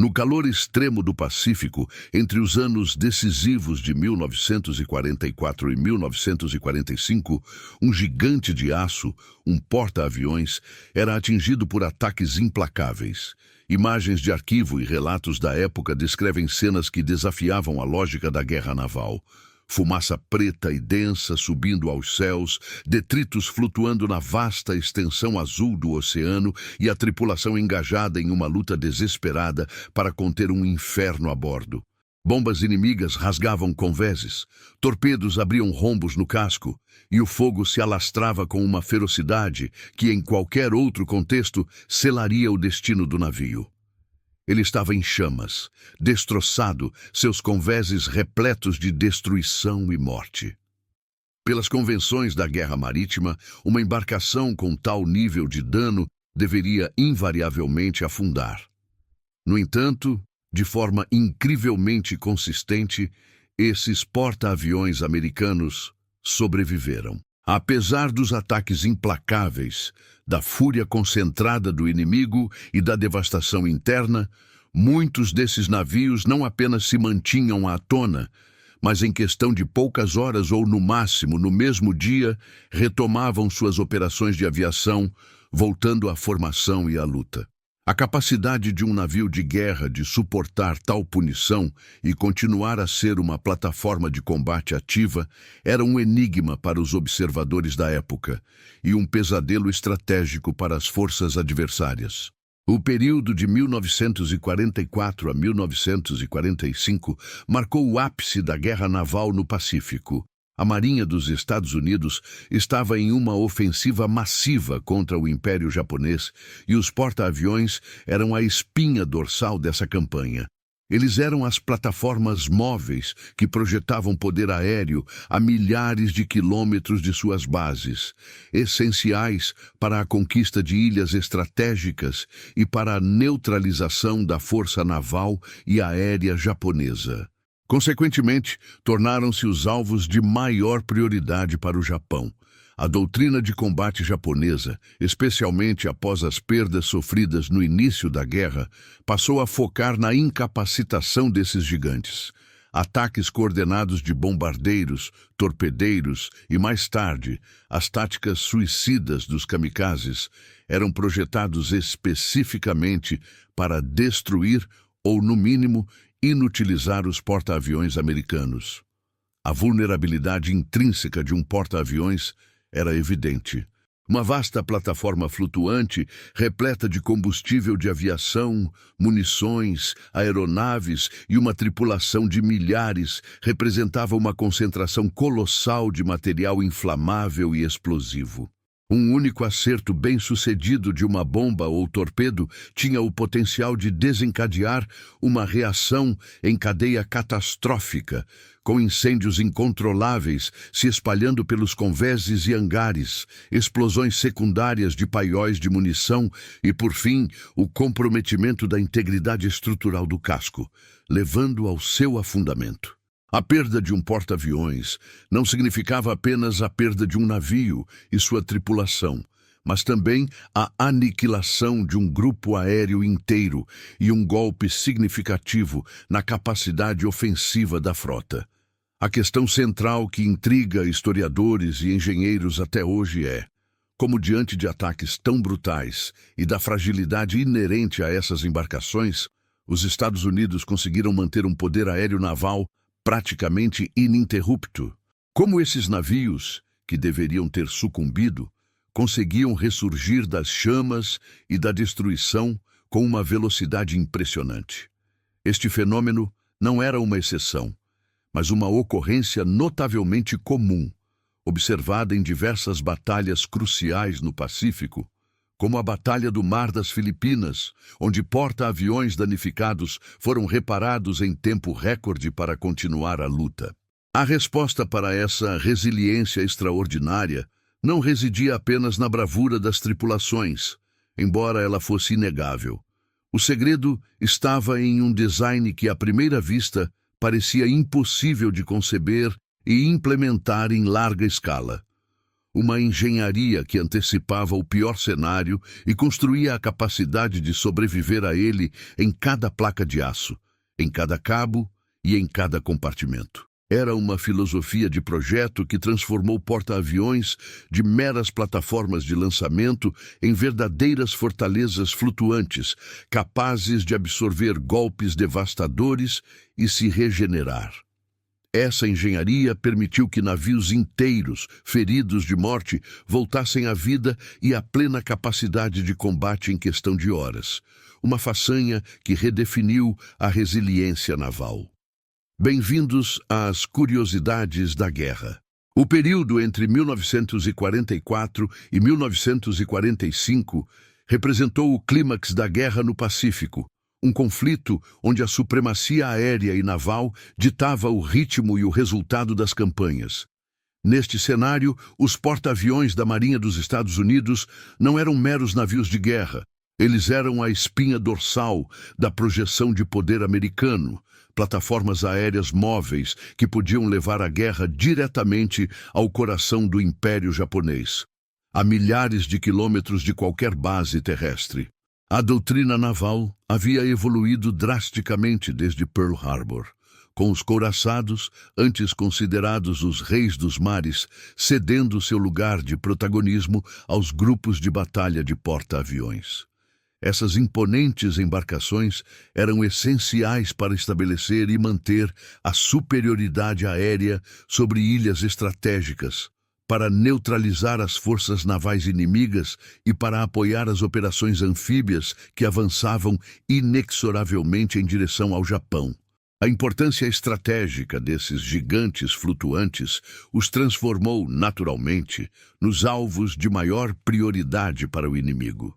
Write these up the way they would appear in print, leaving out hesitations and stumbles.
No calor extremo do Pacífico, entre os anos decisivos de 1944 e 1945, um gigante de aço, um porta-aviões, era atingido por ataques implacáveis. Imagens de arquivo e relatos da época descrevem cenas que desafiavam a lógica da guerra naval. Fumaça preta e densa subindo aos céus, detritos flutuando na vasta extensão azul do oceano e a tripulação engajada em uma luta desesperada para conter um inferno a bordo. Bombas inimigas rasgavam conveses, torpedos abriam rombos no casco e o fogo se alastrava com uma ferocidade que, em qualquer outro contexto, selaria o destino do navio. Ele estava em chamas, destroçado, seus conveses repletos de destruição e morte. Pelas convenções da guerra marítima, uma embarcação com tal nível de dano deveria invariavelmente afundar. No entanto, de forma incrivelmente consistente, esses porta-aviões americanos sobreviveram. Apesar dos ataques implacáveis, da fúria concentrada do inimigo e da devastação interna, muitos desses navios não apenas se mantinham à tona, mas em questão de poucas horas ou, no máximo, no mesmo dia, retomavam suas operações de aviação, voltando à formação e à luta. A capacidade de um navio de guerra de suportar tal punição e continuar a ser uma plataforma de combate ativa era um enigma para os observadores da época e um pesadelo estratégico para as forças adversárias. O período de 1944 a 1945 marcou o ápice da guerra naval no Pacífico. A Marinha dos Estados Unidos estava em uma ofensiva massiva contra o Império Japonês e os porta-aviões eram a espinha dorsal dessa campanha. Eles eram as plataformas móveis que projetavam poder aéreo a milhares de quilômetros de suas bases, essenciais para a conquista de ilhas estratégicas e para a neutralização da força naval e aérea japonesa. Consequentemente, tornaram-se os alvos de maior prioridade para o Japão. A doutrina de combate japonesa, especialmente após as perdas sofridas no início da guerra, passou a focar na incapacitação desses gigantes. Ataques coordenados de bombardeiros, torpedeiros e, mais tarde, as táticas suicidas dos kamikazes eram projetados especificamente para destruir ou, no mínimo, inutilizar os porta-aviões americanos. A vulnerabilidade intrínseca de um porta-aviões era evidente. Uma vasta plataforma flutuante, repleta de combustível de aviação, munições, aeronaves e uma tripulação de milhares, representava uma concentração colossal de material inflamável e explosivo. Um único acerto bem-sucedido de uma bomba ou torpedo tinha o potencial de desencadear uma reação em cadeia catastrófica, com incêndios incontroláveis se espalhando pelos conveses e hangares, explosões secundárias de paióis de munição e, por fim, o comprometimento da integridade estrutural do casco, levando ao seu afundamento. A perda de um porta-aviões não significava apenas a perda de um navio e sua tripulação, mas também a aniquilação de um grupo aéreo inteiro e um golpe significativo na capacidade ofensiva da frota. A questão central que intriga historiadores e engenheiros até hoje é: como diante de ataques tão brutais e da fragilidade inerente a essas embarcações, os Estados Unidos conseguiram manter um poder aéreo naval praticamente ininterrupto? Como esses navios, que deveriam ter sucumbido, conseguiam ressurgir das chamas e da destruição com uma velocidade impressionante? Este fenômeno não era uma exceção, mas uma ocorrência notavelmente comum, observada em diversas batalhas cruciais no Pacífico, como a Batalha do Mar das Filipinas, onde porta-aviões danificados foram reparados em tempo recorde para continuar a luta. A resposta para essa resiliência extraordinária não residia apenas na bravura das tripulações, embora ela fosse inegável. O segredo estava em um design que, à primeira vista, parecia impossível de conceber e implementar em larga escala. uma engenharia que antecipava o pior cenário e construía a capacidade de sobreviver a ele em cada placa de aço, em cada cabo e em cada compartimento. Era uma filosofia de projeto que transformou porta-aviões de meras plataformas de lançamento em verdadeiras fortalezas flutuantes, capazes de absorver golpes devastadores e se regenerar. Essa engenharia permitiu que navios inteiros, feridos de morte, voltassem à vida e à plena capacidade de combate em questão de horas. Uma façanha que redefiniu a resiliência naval. Bem-vindos às curiosidades da guerra. O período entre 1944 e 1945 representou o clímax da guerra no Pacífico, um conflito onde a supremacia aérea e naval ditava o ritmo e o resultado das campanhas. Neste cenário, os porta-aviões da Marinha dos Estados Unidos não eram meros navios de guerra. Eles eram a espinha dorsal da projeção de poder americano, plataformas aéreas móveis que podiam levar a guerra diretamente ao coração do Império Japonês, a milhares de quilômetros de qualquer base terrestre. A doutrina naval havia evoluído drasticamente desde Pearl Harbor, com os couraçados, antes considerados os reis dos mares, cedendo seu lugar de protagonismo aos grupos de batalha de porta-aviões. Essas imponentes embarcações eram essenciais para estabelecer e manter a superioridade aérea sobre ilhas estratégicas, para neutralizar as forças navais inimigas e para apoiar as operações anfíbias que avançavam inexoravelmente em direção ao Japão. A importância estratégica desses gigantes flutuantes os transformou, naturalmente, nos alvos de maior prioridade para o inimigo.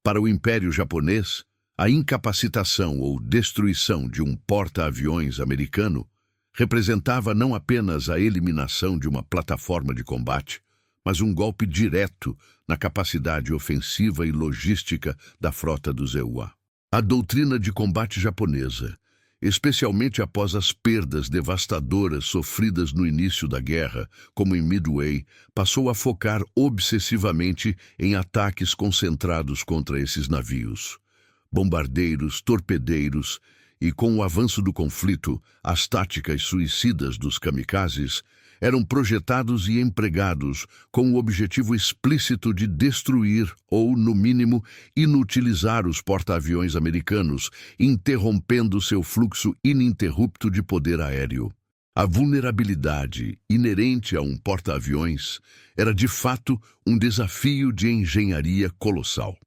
Para o Império Japonês, a incapacitação ou destruição de um porta-aviões americano representava não apenas a eliminação de uma plataforma de combate, mas um golpe direto na capacidade ofensiva e logística da frota dos EUA. A doutrina de combate japonesa, especialmente após as perdas devastadoras sofridas no início da guerra, como em Midway, passou a focar obsessivamente em ataques concentrados contra esses navios. Bombardeiros, torpedeiros e, com o avanço do conflito, as táticas suicidas dos kamikazes eram projetados e empregados com o objetivo explícito de destruir ou, no mínimo, inutilizar os porta-aviões americanos, interrompendo seu fluxo ininterrupto de poder aéreo. A vulnerabilidade inerente a um porta-aviões era, de fato, um desafio de engenharia colossal.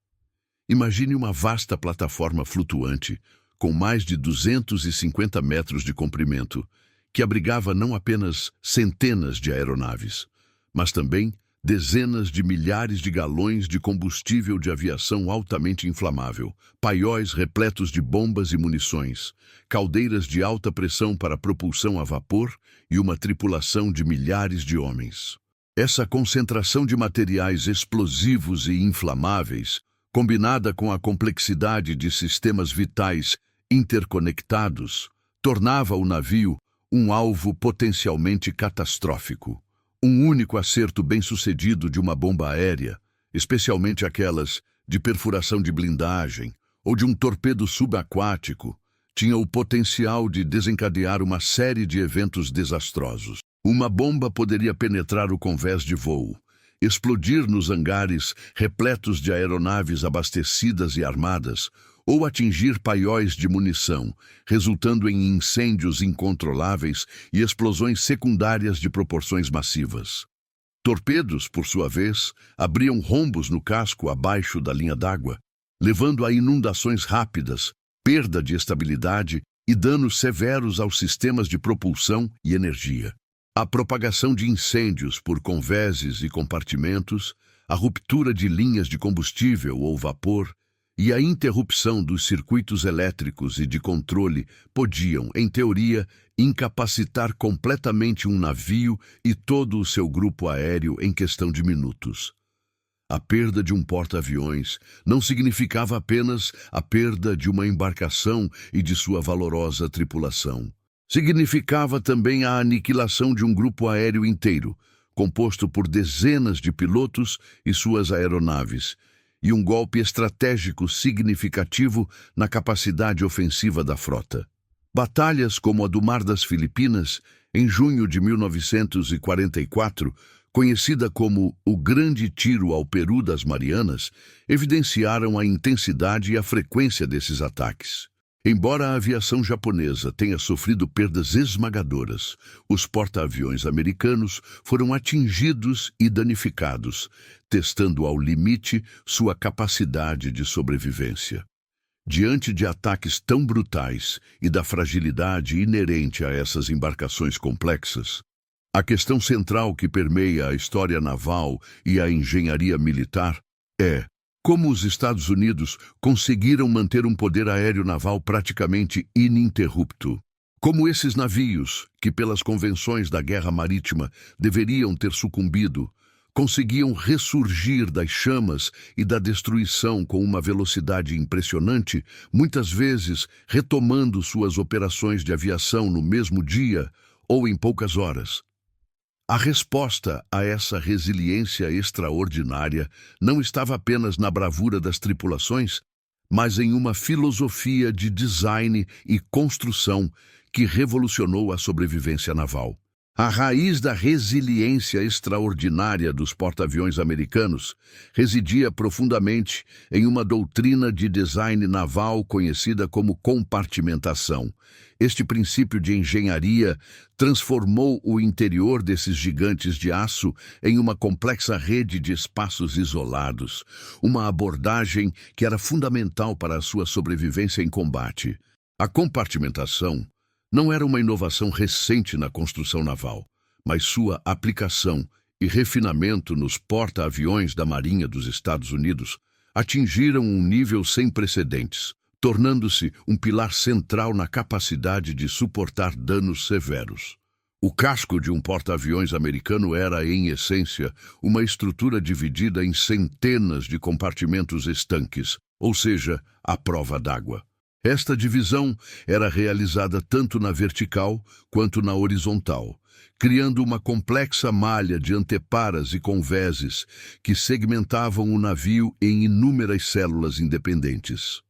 Imagine uma vasta plataforma flutuante, com mais de 250 metros de comprimento, que abrigava não apenas centenas de aeronaves, mas também dezenas de milhares de galões de combustível de aviação altamente inflamável, paióis repletos de bombas e munições, caldeiras de alta pressão para propulsão a vapor e uma tripulação de milhares de homens. Essa concentração de materiais explosivos e inflamáveis, combinada com a complexidade de sistemas vitais interconectados, tornava o navio um alvo potencialmente catastrófico. Um único acerto bem-sucedido de uma bomba aérea, especialmente aquelas de perfuração de blindagem ou de um torpedo subaquático, tinha o potencial de desencadear uma série de eventos desastrosos. Uma bomba poderia penetrar o convés de voo, explodir nos hangares repletos de aeronaves abastecidas e armadas, ou atingir paióis de munição, resultando em incêndios incontroláveis e explosões secundárias de proporções massivas. Torpedos, por sua vez, abriam rombos no casco abaixo da linha d'água, levando a inundações rápidas, perda de estabilidade e danos severos aos sistemas de propulsão e energia. A propagação de incêndios por convéses e compartimentos, a ruptura de linhas de combustível ou vapor e a interrupção dos circuitos elétricos e de controle podiam, em teoria, incapacitar completamente um navio e todo o seu grupo aéreo em questão de minutos. A perda de um porta-aviões não significava apenas a perda de uma embarcação e de sua valorosa tripulação. Significava também a aniquilação de um grupo aéreo inteiro, composto por dezenas de pilotos e suas aeronaves, e um golpe estratégico significativo na capacidade ofensiva da frota. Batalhas como a do Mar das Filipinas, em junho de 1944, conhecida como o Grande Tiro ao Peru das Marianas, evidenciaram a intensidade e a frequência desses ataques. Embora a aviação japonesa tenha sofrido perdas esmagadoras, os porta-aviões americanos foram atingidos e danificados, testando ao limite sua capacidade de sobrevivência. Diante de ataques tão brutais e da fragilidade inerente a essas embarcações complexas, a questão central que permeia a história naval e a engenharia militar é: como os Estados Unidos conseguiram manter um poder aéreo naval praticamente ininterrupto? Como esses navios, que pelas convenções da guerra marítima deveriam ter sucumbido, conseguiam ressurgir das chamas e da destruição com uma velocidade impressionante, muitas vezes retomando suas operações de aviação no mesmo dia ou em poucas horas? A resposta a essa resiliência extraordinária não estava apenas na bravura das tripulações, mas em uma filosofia de design e construção que revolucionou a sobrevivência naval. A raiz da resiliência extraordinária dos porta-aviões americanos residia profundamente em uma doutrina de design naval conhecida como compartimentação. Este princípio de engenharia transformou o interior desses gigantes de aço em uma complexa rede de espaços isolados, uma abordagem que era fundamental para a sua sobrevivência em combate. A compartimentação não era uma inovação recente na construção naval, mas sua aplicação e refinamento nos porta-aviões da Marinha dos Estados Unidos atingiram um nível sem precedentes, tornando-se um pilar central na capacidade de suportar danos severos. O casco de um porta-aviões americano era, em essência, uma estrutura dividida em centenas de compartimentos estanques, ou seja, à prova d'água. Esta divisão era realizada tanto na vertical quanto na horizontal, criando uma complexa malha de anteparas e convéses que segmentavam o navio em inúmeras células independentes.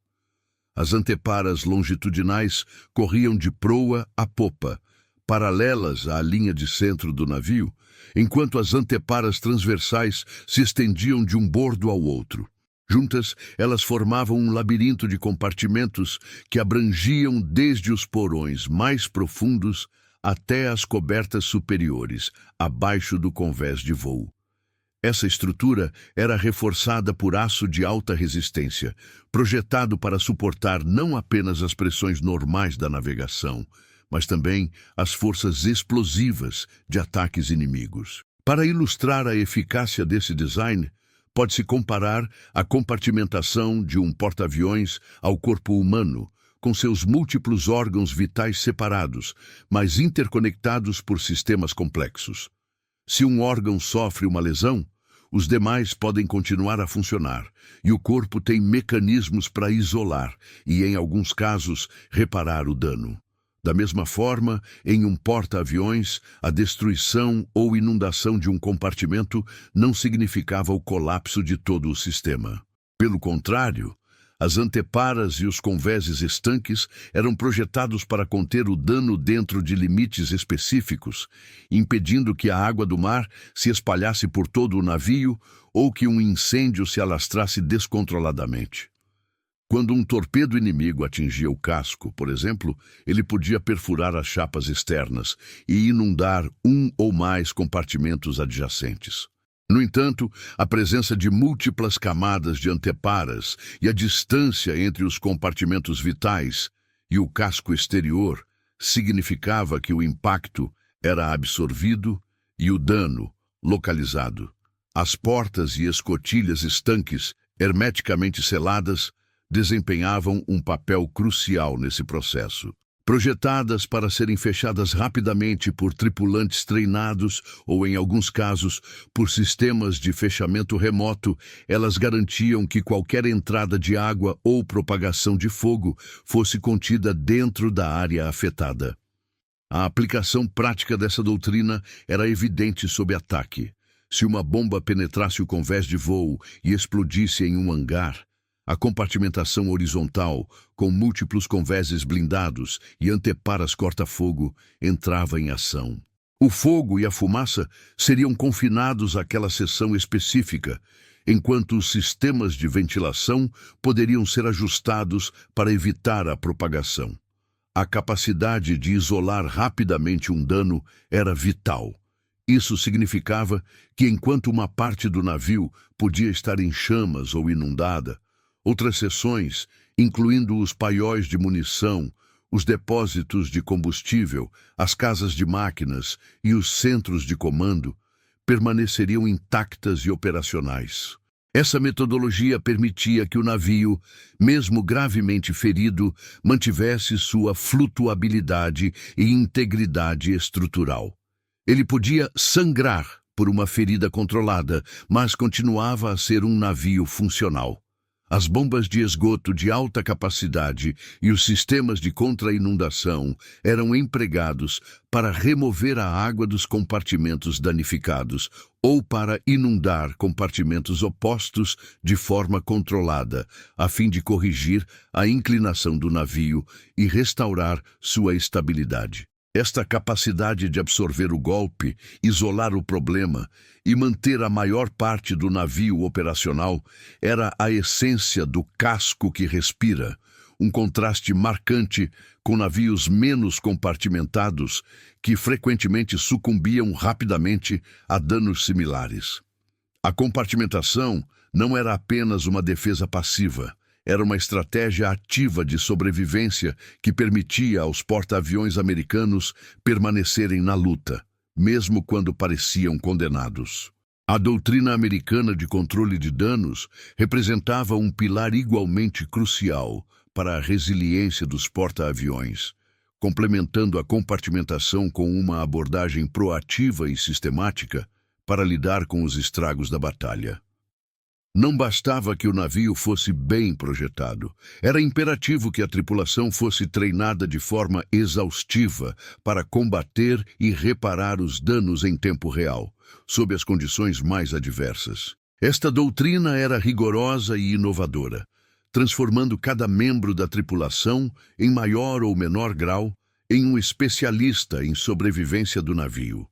As anteparas longitudinais corriam de proa a popa, paralelas à linha de centro do navio, enquanto as anteparas transversais se estendiam de um bordo ao outro. Juntas, elas formavam um labirinto de compartimentos que abrangiam desde os porões mais profundos até as cobertas superiores, abaixo do convés de voo. Essa estrutura era reforçada por aço de alta resistência, projetado para suportar não apenas as pressões normais da navegação, mas também as forças explosivas de ataques inimigos. Para ilustrar a eficácia desse design, pode-se comparar a compartimentação de um porta-aviões ao corpo humano, com seus múltiplos órgãos vitais separados, mas interconectados por sistemas complexos. Se um órgão sofre uma lesão, os demais podem continuar a funcionar, e o corpo tem mecanismos para isolar e, em alguns casos, reparar o dano. Da mesma forma, em um porta-aviões, a destruição ou inundação de um compartimento não significava o colapso de todo o sistema. Pelo contrário, as anteparas e os convéses estanques eram projetados para conter o dano dentro de limites específicos, impedindo que a água do mar se espalhasse por todo o navio ou que um incêndio se alastrasse descontroladamente. Quando um torpedo inimigo atingia o casco, por exemplo, ele podia perfurar as chapas externas e inundar um ou mais compartimentos adjacentes. No entanto, a presença de múltiplas camadas de anteparas e a distância entre os compartimentos vitais e o casco exterior significava que o impacto era absorvido e o dano localizado. As portas e escotilhas estanques, hermeticamente seladas, desempenhavam um papel crucial nesse processo. Projetadas para serem fechadas rapidamente por tripulantes treinados ou, em alguns casos, por sistemas de fechamento remoto, elas garantiam que qualquer entrada de água ou propagação de fogo fosse contida dentro da área afetada. A aplicação prática dessa doutrina era evidente sob ataque. Se uma bomba penetrasse o convés de voo e explodisse em um hangar, a compartimentação horizontal, com múltiplos convéses blindados e anteparas corta-fogo, entrava em ação. O fogo e a fumaça seriam confinados àquela seção específica, enquanto os sistemas de ventilação poderiam ser ajustados para evitar a propagação. A capacidade de isolar rapidamente um dano era vital. Isso significava que, enquanto uma parte do navio podia estar em chamas ou inundada, outras seções, incluindo os paióis de munição, os depósitos de combustível, as casas de máquinas e os centros de comando, permaneceriam intactas e operacionais. Essa metodologia permitia que o navio, mesmo gravemente ferido, mantivesse sua flutuabilidade e integridade estrutural. Ele podia sangrar por uma ferida controlada, mas continuava a ser um navio funcional. As bombas de esgoto de alta capacidade e os sistemas de contra-inundação eram empregados para remover a água dos compartimentos danificados ou para inundar compartimentos opostos de forma controlada, a fim de corrigir a inclinação do navio e restaurar sua estabilidade. Esta capacidade de absorver o golpe, isolar o problema e manter a maior parte do navio operacional era a essência do casco que respira, um contraste marcante com navios menos compartimentados que frequentemente sucumbiam rapidamente a danos similares. A compartimentação não era apenas uma defesa passiva. Era uma estratégia ativa de sobrevivência que permitia aos porta-aviões americanos permanecerem na luta, mesmo quando pareciam condenados. A doutrina americana de controle de danos representava um pilar igualmente crucial para a resiliência dos porta-aviões, complementando a compartimentação com uma abordagem proativa e sistemática para lidar com os estragos da batalha. Não bastava que o navio fosse bem projetado. Era imperativo que a tripulação fosse treinada de forma exaustiva para combater e reparar os danos em tempo real, sob as condições mais adversas. Esta doutrina era rigorosa e inovadora, transformando cada membro da tripulação, em maior ou menor grau, em um especialista em sobrevivência do navio.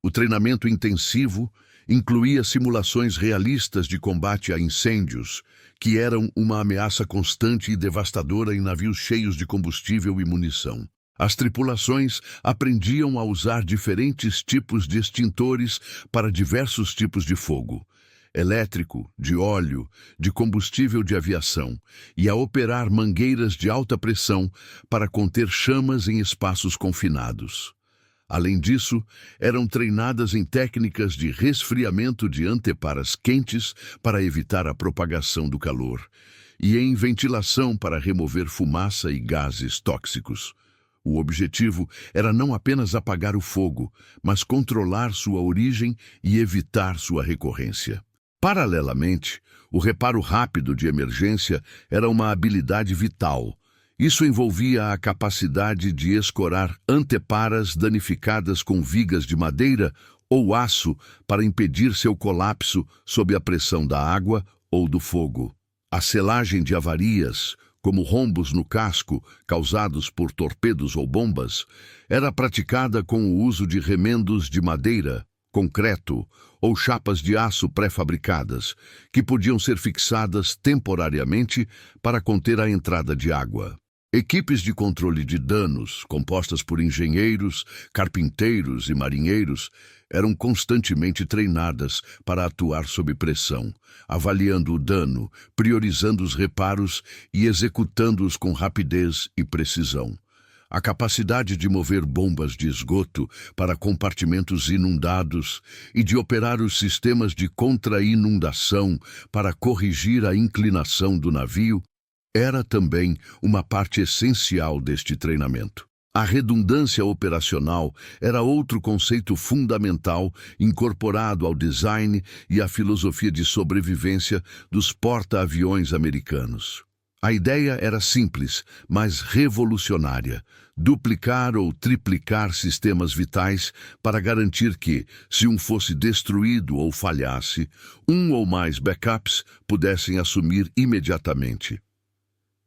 O treinamento intensivo incluía simulações realistas de combate a incêndios, que eram uma ameaça constante e devastadora em navios cheios de combustível e munição. As tripulações aprendiam a usar diferentes tipos de extintores para diversos tipos de fogo, elétrico, de óleo, de combustível de aviação, e a operar mangueiras de alta pressão para conter chamas em espaços confinados. Além disso, eram treinadas em técnicas de resfriamento de anteparas quentes para evitar a propagação do calor, e em ventilação para remover fumaça e gases tóxicos. O objetivo era não apenas apagar o fogo, mas controlar sua origem e evitar sua recorrência. Paralelamente, o reparo rápido de emergência era uma habilidade vital. Isso envolvia a capacidade de escorar anteparas danificadas com vigas de madeira ou aço para impedir seu colapso sob a pressão da água ou do fogo. A selagem de avarias, como rombos no casco causados por torpedos ou bombas, era praticada com o uso de remendos de madeira, concreto ou chapas de aço pré-fabricadas, que podiam ser fixadas temporariamente para conter a entrada de água. Equipes de controle de danos, compostas por engenheiros, carpinteiros e marinheiros, eram constantemente treinadas para atuar sob pressão, avaliando o dano, priorizando os reparos e executando-os com rapidez e precisão. A capacidade de mover bombas de esgoto para compartimentos inundados e de operar os sistemas de contra-inundação para corrigir a inclinação do navio era também uma parte essencial deste treinamento. A redundância operacional era outro conceito fundamental incorporado ao design e à filosofia de sobrevivência dos porta-aviões americanos. A ideia era simples, mas revolucionária: duplicar ou triplicar sistemas vitais para garantir que, se um fosse destruído ou falhasse, um ou mais backups pudessem assumir imediatamente.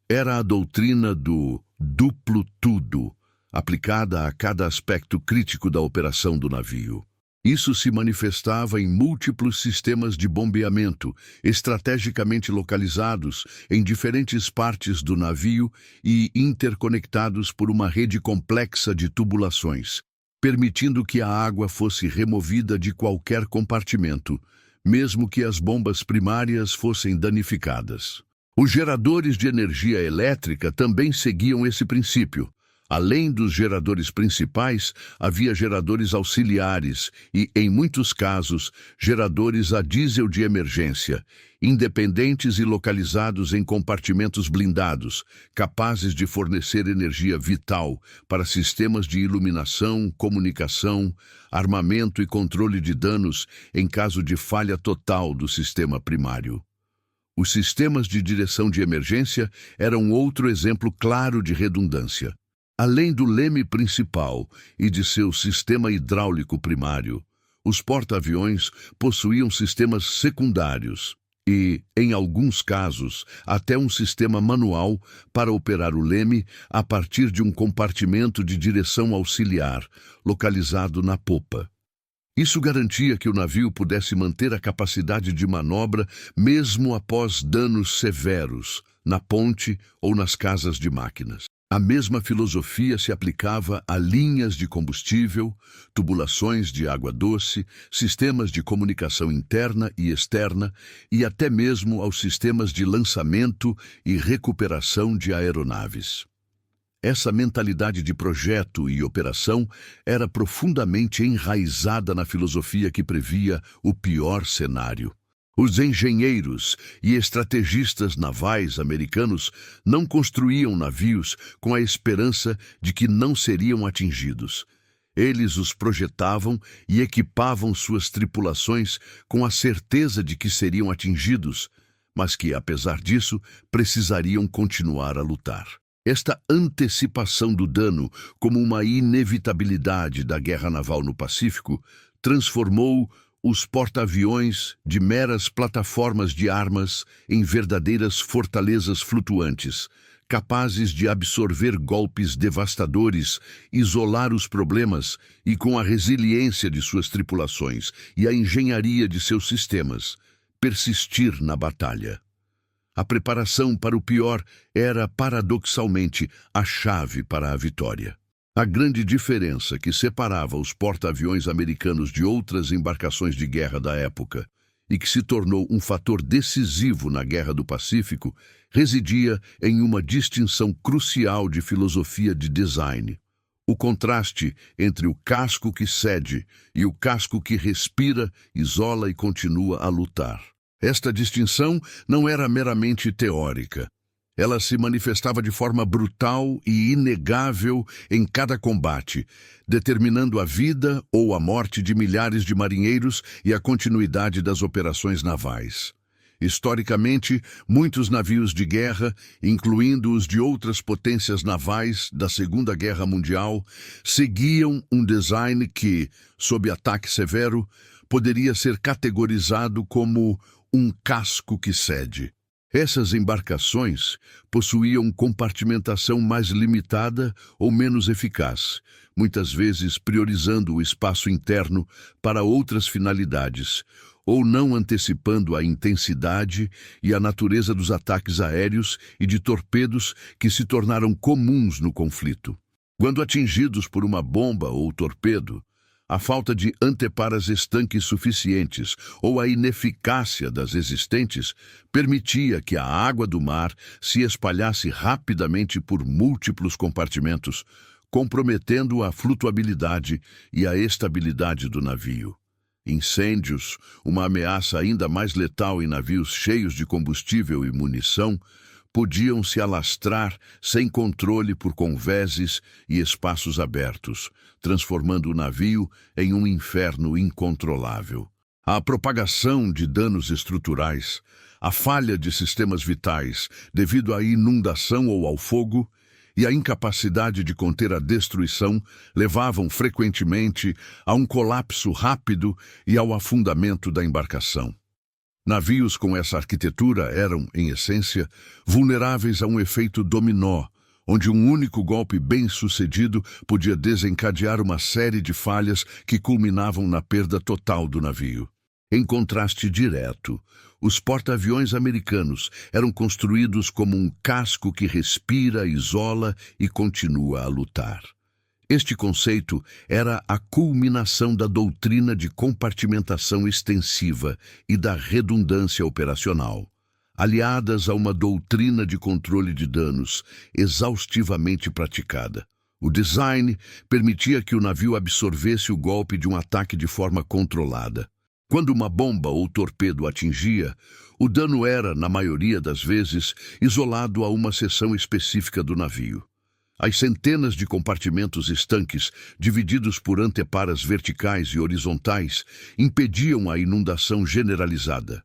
Era a doutrina do duplo tudo, aplicada a cada aspecto crítico da operação do navio. Isso se manifestava em múltiplos sistemas de bombeamento, estrategicamente localizados em diferentes partes do navio e interconectados por uma rede complexa de tubulações, permitindo que a água fosse removida de qualquer compartimento, mesmo que as bombas primárias fossem danificadas. Os geradores de energia elétrica também seguiam esse princípio. Além dos geradores principais, havia geradores auxiliares e, em muitos casos, geradores a diesel de emergência, independentes e localizados em compartimentos blindados, capazes de fornecer energia vital para sistemas de iluminação, comunicação, armamento e controle de danos em caso de falha total do sistema primário. Os sistemas de direção de emergência eram outro exemplo claro de redundância. Além do leme principal e de seu sistema hidráulico primário, os porta-aviões possuíam sistemas secundários e, em alguns casos, até um sistema manual para operar o leme a partir de um compartimento de direção auxiliar, localizado na popa. Isso garantia que o navio pudesse manter a capacidade de manobra mesmo após danos severos na ponte ou nas casas de máquinas. A mesma filosofia se aplicava a linhas de combustível, tubulações de água doce, sistemas de comunicação interna e externa e até mesmo aos sistemas de lançamento e recuperação de aeronaves. Essa mentalidade de projeto e operação era profundamente enraizada na filosofia que previa o pior cenário. Os engenheiros e estrategistas navais americanos não construíam navios com a esperança de que não seriam atingidos. Eles os projetavam e equipavam suas tripulações com a certeza de que seriam atingidos, mas que, apesar disso, precisariam continuar a lutar. Esta antecipação do dano como uma inevitabilidade da guerra naval no Pacífico transformou os porta-aviões de meras plataformas de armas em verdadeiras fortalezas flutuantes, capazes de absorver golpes devastadores, isolar os problemas e, com a resiliência de suas tripulações e a engenharia de seus sistemas, persistir na batalha. A preparação para o pior era, paradoxalmente, a chave para a vitória. A grande diferença que separava os porta-aviões americanos de outras embarcações de guerra da época e que se tornou um fator decisivo na Guerra do Pacífico residia em uma distinção crucial de filosofia de design. O contraste entre o casco que cede e o casco que respira, isola e continua a lutar. Esta distinção não era meramente teórica. Ela se manifestava de forma brutal e inegável em cada combate, determinando a vida ou a morte de milhares de marinheiros e a continuidade das operações navais. Historicamente, muitos navios de guerra, incluindo os de outras potências navais da Segunda Guerra Mundial, seguiam um design que, sob ataque severo, poderia ser categorizado como um casco que cede. Essas embarcações possuíam compartimentação mais limitada ou menos eficaz, muitas vezes priorizando o espaço interno para outras finalidades, ou não antecipando a intensidade e a natureza dos ataques aéreos e de torpedos que se tornaram comuns no conflito. Quando atingidos por uma bomba ou torpedo, a falta de anteparas estanques suficientes ou a ineficácia das existentes permitia que a água do mar se espalhasse rapidamente por múltiplos compartimentos, comprometendo a flutuabilidade e a estabilidade do navio. Incêndios, uma ameaça ainda mais letal em navios cheios de combustível e munição, podiam se alastrar sem controle por convéses e espaços abertos, transformando o navio em um inferno incontrolável. A propagação de danos estruturais, a falha de sistemas vitais devido à inundação ou ao fogo e a incapacidade de conter a destruição levavam frequentemente a um colapso rápido e ao afundamento da embarcação. Navios com essa arquitetura eram, em essência, vulneráveis a um efeito dominó, onde um único golpe bem-sucedido podia desencadear uma série de falhas que culminavam na perda total do navio. Em contraste direto, os porta-aviões americanos eram construídos como um casco que respira, isola e continua a lutar. Este conceito era a culminação da doutrina de compartimentação extensiva e da redundância operacional, aliadas a uma doutrina de controle de danos exaustivamente praticada. O design permitia que o navio absorvesse o golpe de um ataque de forma controlada. Quando uma bomba ou torpedo atingia, o dano era, na maioria das vezes, isolado a uma seção específica do navio. As centenas de compartimentos estanques, divididos por anteparas verticais e horizontais, impediam a inundação generalizada.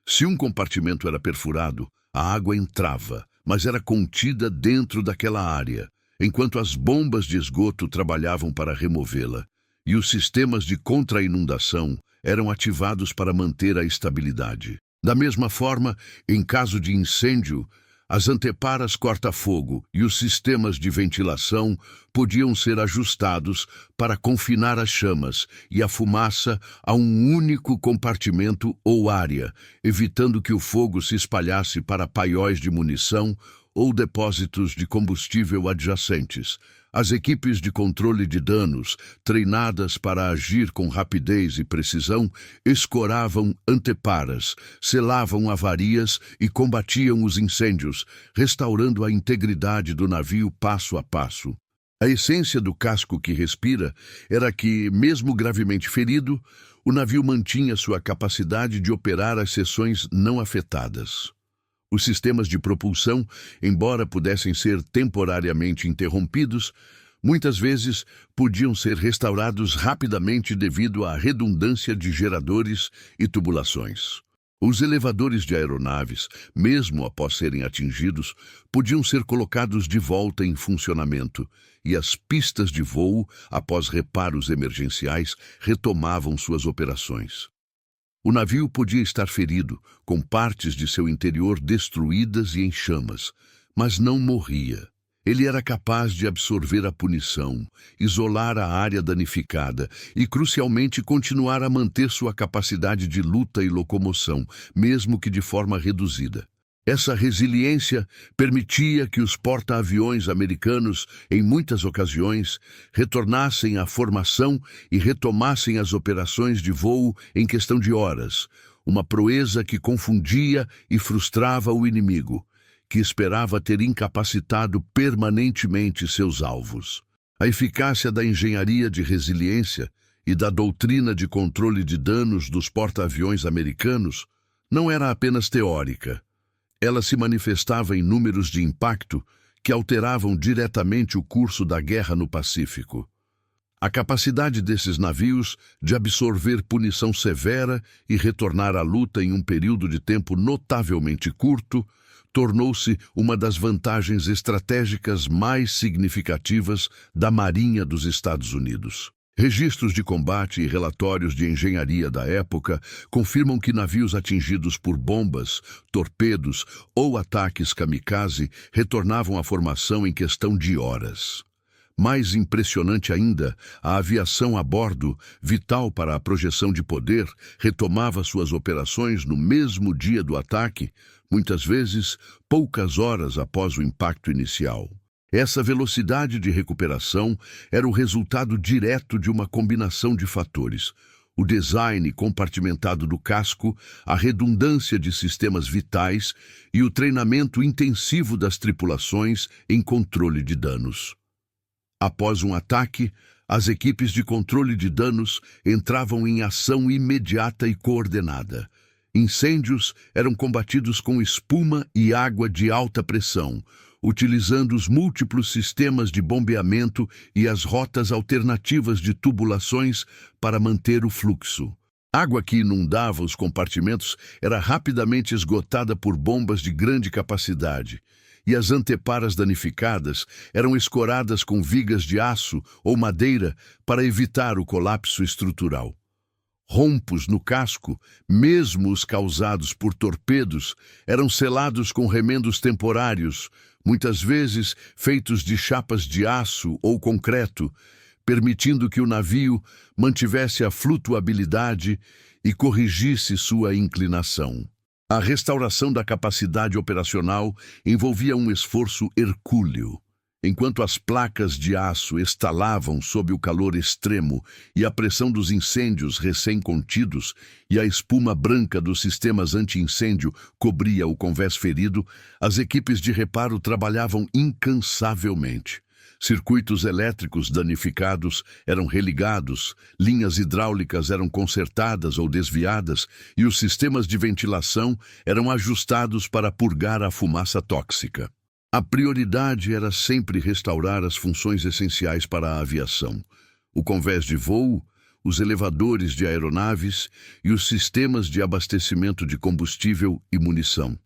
Se um compartimento era perfurado, a água entrava, mas era contida dentro daquela área, enquanto as bombas de esgoto trabalhavam para removê-la, e os sistemas de contra-inundação eram ativados para manter a estabilidade. Da mesma forma, em caso de incêndio, as anteparas corta-fogo e os sistemas de ventilação podiam ser ajustados para confinar as chamas e a fumaça a um único compartimento ou área, evitando que o fogo se espalhasse para paióis de munição ou depósitos de combustível adjacentes. As equipes de controle de danos, treinadas para agir com rapidez e precisão, escoravam anteparas, selavam avarias e combatiam os incêndios, restaurando a integridade do navio passo a passo. A essência do casco que respira era que, mesmo gravemente ferido, o navio mantinha sua capacidade de operar as seções não afetadas. Os sistemas de propulsão, embora pudessem ser temporariamente interrompidos, muitas vezes podiam ser restaurados rapidamente devido à redundância de geradores e tubulações. Os elevadores de aeronaves, mesmo após serem atingidos, podiam ser colocados de volta em funcionamento, e as pistas de voo, após reparos emergenciais, retomavam suas operações. O navio podia estar ferido, com partes de seu interior destruídas e em chamas, mas não morria. Ele era capaz de absorver a punição, isolar a área danificada e, crucialmente, continuar a manter sua capacidade de luta e locomoção, mesmo que de forma reduzida. Essa resiliência permitia que os porta-aviões americanos, em muitas ocasiões, retornassem à formação e retomassem as operações de voo em questão de horas, uma proeza que confundia e frustrava o inimigo, que esperava ter incapacitado permanentemente seus alvos. A eficácia da engenharia de resiliência e da doutrina de controle de danos dos porta-aviões americanos não era apenas teórica. Ela se manifestava em números de impacto que alteravam diretamente o curso da guerra no Pacífico. A capacidade desses navios de absorver punição severa e retornar à luta em um período de tempo notavelmente curto tornou-se uma das vantagens estratégicas mais significativas da Marinha dos Estados Unidos. Registros de combate e relatórios de engenharia da época confirmam que navios atingidos por bombas, torpedos ou ataques kamikaze retornavam à formação em questão de horas. Mais impressionante ainda, a aviação a bordo, vital para a projeção de poder, retomava suas operações no mesmo dia do ataque, muitas vezes poucas horas após o impacto inicial. Essa velocidade de recuperação era o resultado direto de uma combinação de fatores: o design compartimentado do casco, a redundância de sistemas vitais e o treinamento intensivo das tripulações em controle de danos. Após um ataque, as equipes de controle de danos entravam em ação imediata e coordenada. Incêndios eram combatidos com espuma e água de alta pressão, utilizando os múltiplos sistemas de bombeamento e as rotas alternativas de tubulações para manter o fluxo. Água que inundava os compartimentos era rapidamente esgotada por bombas de grande capacidade, e as anteparas danificadas eram escoradas com vigas de aço ou madeira para evitar o colapso estrutural. Rompos no casco, mesmo os causados por torpedos, eram selados com remendos temporários, muitas vezes feitos de chapas de aço ou concreto, permitindo que o navio mantivesse a flutuabilidade e corrigisse sua inclinação. A restauração da capacidade operacional envolvia um esforço hercúleo. Enquanto as placas de aço estalavam sob o calor extremo e a pressão dos incêndios recém-contidos e a espuma branca dos sistemas anti-incêndio cobria o convés ferido, as equipes de reparo trabalhavam incansavelmente. Circuitos elétricos danificados eram religados, linhas hidráulicas eram consertadas ou desviadas e os sistemas de ventilação eram ajustados para purgar a fumaça tóxica. A prioridade era sempre restaurar as funções essenciais para a aviação: o convés de voo, os elevadores de aeronaves e os sistemas de abastecimento de combustível e munição.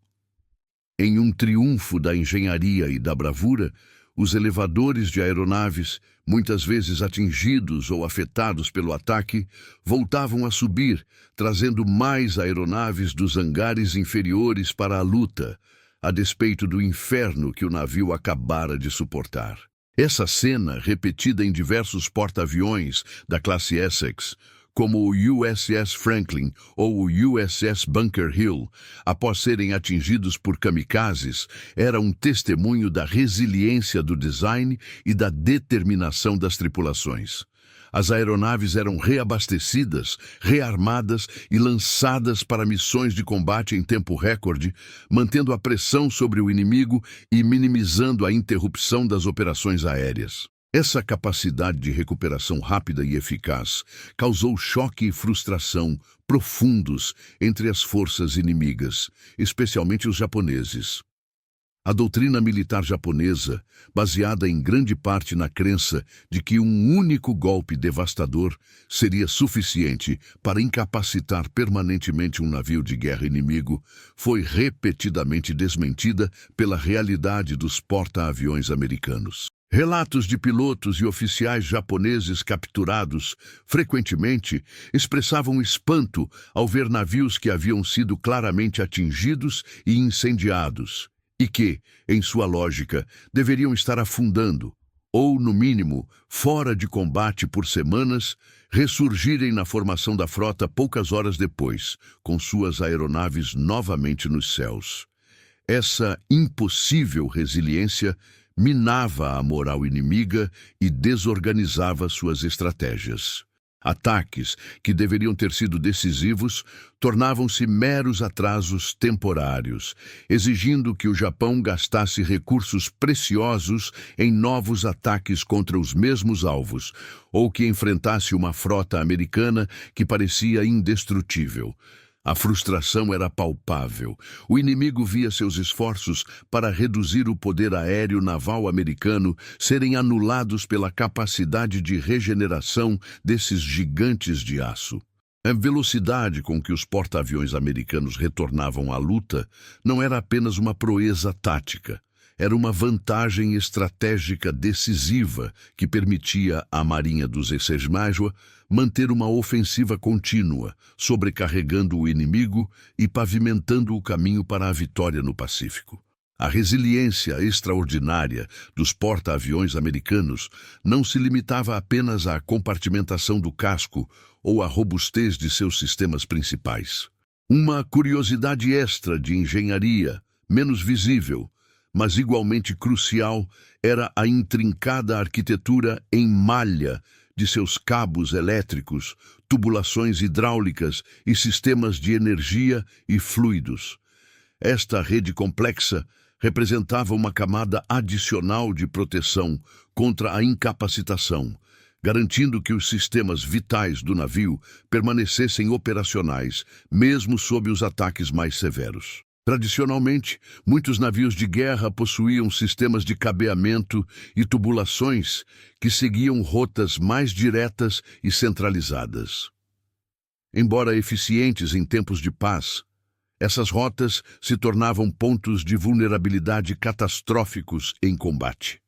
Em um triunfo da engenharia e da bravura, os elevadores de aeronaves, muitas vezes atingidos ou afetados pelo ataque, voltavam a subir, trazendo mais aeronaves dos hangares inferiores para a luta, a despeito do inferno que o navio acabara de suportar. Essa cena, repetida em diversos porta-aviões da classe Essex, como o USS Franklin ou o USS Bunker Hill, após serem atingidos por kamikazes, era um testemunho da resiliência do design e da determinação das tripulações. As aeronaves eram reabastecidas, rearmadas e lançadas para missões de combate em tempo recorde, mantendo a pressão sobre o inimigo e minimizando a interrupção das operações aéreas. Essa capacidade de recuperação rápida e eficaz causou choque e frustração profundos entre as forças inimigas, especialmente os japoneses. A doutrina militar japonesa, baseada em grande parte na crença de que um único golpe devastador seria suficiente para incapacitar permanentemente um navio de guerra inimigo, foi repetidamente desmentida pela realidade dos porta-aviões americanos. Relatos de pilotos e oficiais japoneses capturados frequentemente expressavam espanto ao ver navios que haviam sido claramente atingidos e incendiados, e que, em sua lógica, deveriam estar afundando, ou, no mínimo, fora de combate por semanas, ressurgirem na formação da frota poucas horas depois, com suas aeronaves novamente nos céus. Essa impossível resiliência minava a moral inimiga e desorganizava suas estratégias. Ataques que deveriam ter sido decisivos tornavam-se meros atrasos temporários, exigindo que o Japão gastasse recursos preciosos em novos ataques contra os mesmos alvos, ou que enfrentasse uma frota americana que parecia indestrutível. A frustração era palpável. O inimigo via seus esforços para reduzir o poder aéreo naval americano serem anulados pela capacidade de regeneração desses gigantes de aço. A velocidade com que os porta-aviões americanos retornavam à luta não era apenas uma proeza tática. Era uma vantagem estratégica decisiva que permitia à Marinha dos Eixes-Major manter uma ofensiva contínua, sobrecarregando o inimigo e pavimentando o caminho para a vitória no Pacífico. A resiliência extraordinária dos porta-aviões americanos não se limitava apenas à compartimentação do casco ou à robustez de seus sistemas principais. Uma curiosidade extra de engenharia, menos visível, mas igualmente crucial, era a intrincada arquitetura em malha de seus cabos elétricos, tubulações hidráulicas e sistemas de energia e fluidos. Esta rede complexa representava uma camada adicional de proteção contra a incapacitação, garantindo que os sistemas vitais do navio permanecessem operacionais, mesmo sob os ataques mais severos. Tradicionalmente, muitos navios de guerra possuíam sistemas de cabeamento e tubulações que seguiam rotas mais diretas e centralizadas. Embora eficientes em tempos de paz, essas rotas se tornavam pontos de vulnerabilidade catastróficos em combate.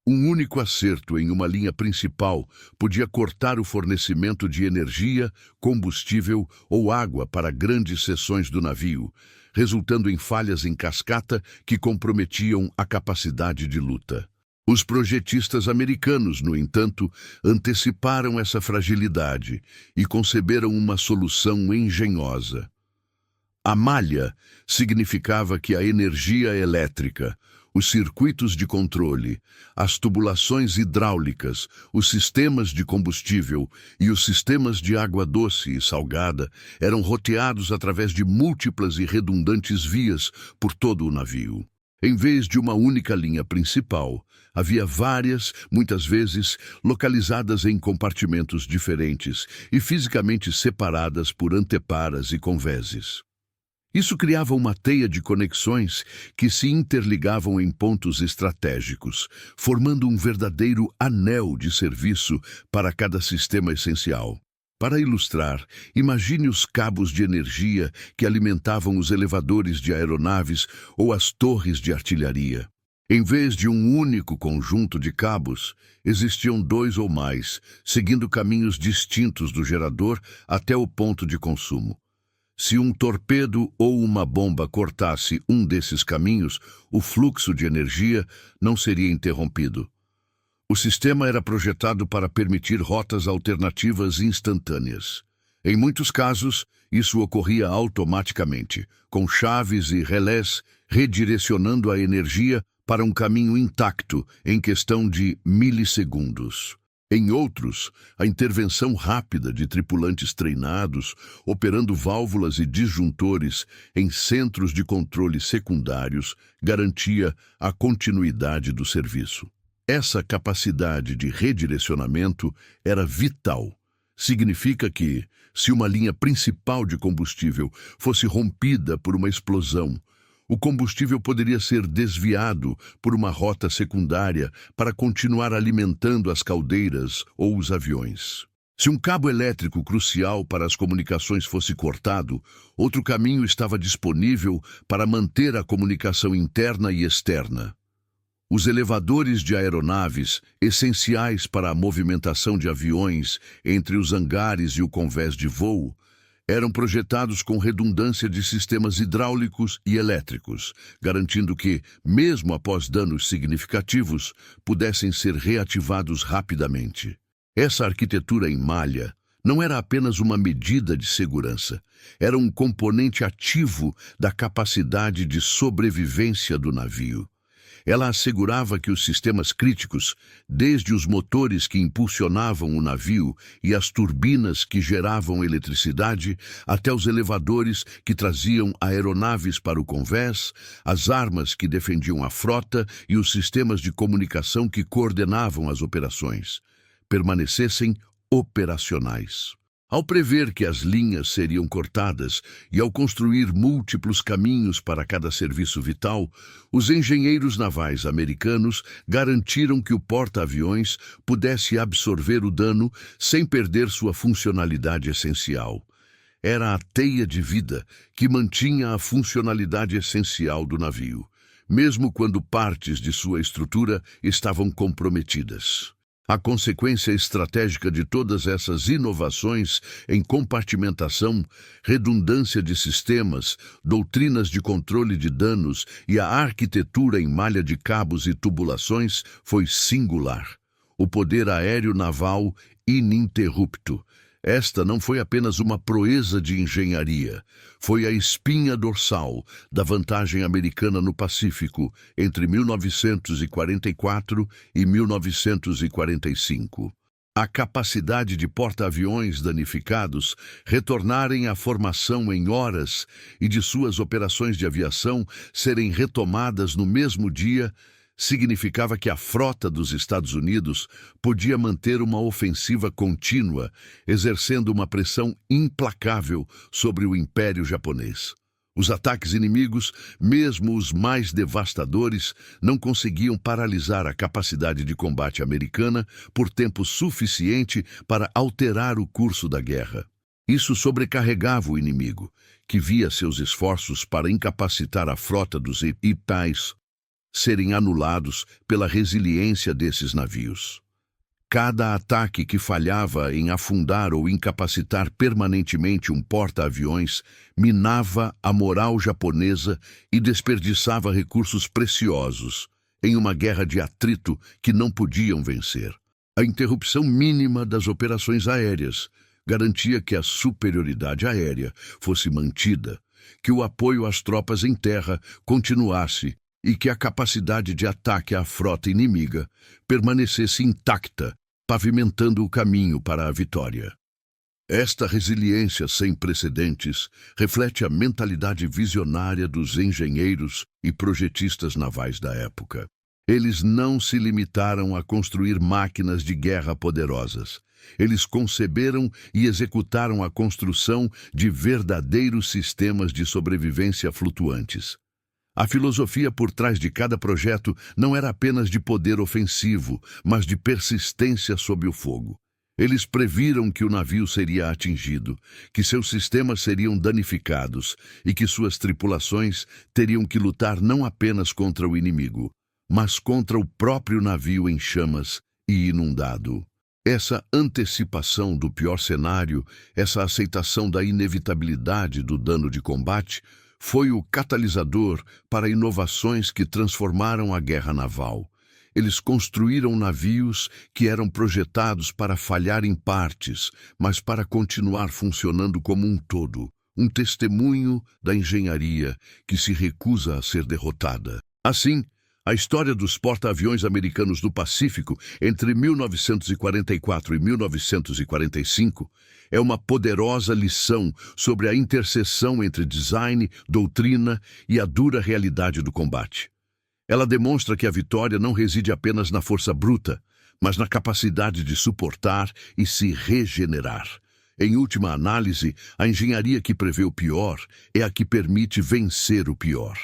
Um único acerto em uma linha principal podia cortar o fornecimento de energia, combustível ou água para grandes seções do navio, resultando em falhas em cascata que comprometiam a capacidade de luta. Os projetistas americanos, no entanto, anteciparam essa fragilidade e conceberam uma solução engenhosa. A malha significava que a energia elétrica, os circuitos de controle, as tubulações hidráulicas, os sistemas de combustível e os sistemas de água doce e salgada eram roteados através de múltiplas e redundantes vias por todo o navio. Em vez de uma única linha principal, havia várias, muitas vezes, localizadas em compartimentos diferentes e fisicamente separadas por anteparas e convéses. Isso criava uma teia de conexões que se interligavam em pontos estratégicos, formando um verdadeiro anel de serviço para cada sistema essencial. Para ilustrar, imagine os cabos de energia que alimentavam os elevadores de aeronaves ou as torres de artilharia. Em vez de um único conjunto de cabos, existiam dois ou mais, seguindo caminhos distintos do gerador até o ponto de consumo. Se um torpedo ou uma bomba cortasse um desses caminhos, o fluxo de energia não seria interrompido. O sistema era projetado para permitir rotas alternativas instantâneas. Em muitos casos, isso ocorria automaticamente, com chaves e relés redirecionando a energia para um caminho intacto em questão de milissegundos. Em outros, a intervenção rápida de tripulantes treinados, operando válvulas e disjuntores em centros de controle secundários, garantia a continuidade do serviço. Essa capacidade de redirecionamento era vital. Significa que, se uma linha principal de combustível fosse rompida por uma explosão, o combustível poderia ser desviado por uma rota secundária para continuar alimentando as caldeiras ou os aviões. Se um cabo elétrico crucial para as comunicações fosse cortado, outro caminho estava disponível para manter a comunicação interna e externa. Os elevadores de aeronaves, essenciais para a movimentação de aviões entre os hangares e o convés de voo, eram projetados com redundância de sistemas hidráulicos e elétricos, garantindo que, mesmo após danos significativos, pudessem ser reativados rapidamente. Essa arquitetura em malha não era apenas uma medida de segurança, era um componente ativo da capacidade de sobrevivência do navio. Ela assegurava que os sistemas críticos, desde os motores que impulsionavam o navio e as turbinas que geravam eletricidade, até os elevadores que traziam aeronaves para o convés, as armas que defendiam a frota e os sistemas de comunicação que coordenavam as operações, permanecessem operacionais. Ao prever que as linhas seriam cortadas e ao construir múltiplos caminhos para cada serviço vital, os engenheiros navais americanos garantiram que o porta-aviões pudesse absorver o dano sem perder sua funcionalidade essencial. Era a teia de vida que mantinha a funcionalidade essencial do navio, mesmo quando partes de sua estrutura estavam comprometidas. A consequência estratégica de todas essas inovações em compartimentação, redundância de sistemas, doutrinas de controle de danos e a arquitetura em malha de cabos e tubulações foi singular. O poder aéreo naval ininterrupto. Esta não foi apenas uma proeza de engenharia, foi a espinha dorsal da vantagem americana no Pacífico entre 1944 e 1945. A capacidade de porta-aviões danificados retornarem à formação em horas e de suas operações de aviação serem retomadas no mesmo dia significava que a frota dos Estados Unidos podia manter uma ofensiva contínua, exercendo uma pressão implacável sobre o Império Japonês. Os ataques inimigos, mesmo os mais devastadores, não conseguiam paralisar a capacidade de combate americana por tempo suficiente para alterar o curso da guerra. Isso sobrecarregava o inimigo, que via seus esforços para incapacitar a frota dos Ipais serem anulados pela resiliência desses navios. Cada ataque que falhava em afundar ou incapacitar permanentemente um porta-aviões minava a moral japonesa e desperdiçava recursos preciosos em uma guerra de atrito que não podiam vencer. A interrupção mínima das operações aéreas garantia que a superioridade aérea fosse mantida, que o apoio às tropas em terra continuasse e que a capacidade de ataque à frota inimiga permanecesse intacta, pavimentando o caminho para a vitória. Esta resiliência sem precedentes reflete a mentalidade visionária dos engenheiros e projetistas navais da época. Eles não se limitaram a construir máquinas de guerra poderosas. Eles conceberam e executaram a construção de verdadeiros sistemas de sobrevivência flutuantes. A filosofia por trás de cada projeto não era apenas de poder ofensivo, mas de persistência sob o fogo. Eles previram que o navio seria atingido, que seus sistemas seriam danificados e que suas tripulações teriam que lutar não apenas contra o inimigo, mas contra o próprio navio em chamas e inundado. Essa antecipação do pior cenário, essa aceitação da inevitabilidade do dano de combate, foi o catalisador para inovações que transformaram a guerra naval. Eles construíram navios que eram projetados para falhar em partes, mas para continuar funcionando como um todo, um testemunho da engenharia que se recusa a ser derrotada. Assim, a história dos porta-aviões americanos do Pacífico entre 1944 e 1945 é uma poderosa lição sobre a interseção entre design, doutrina e a dura realidade do combate. Ela demonstra que a vitória não reside apenas na força bruta, mas na capacidade de suportar e se regenerar. Em última análise, a engenharia que prevê o pior é a que permite vencer o pior.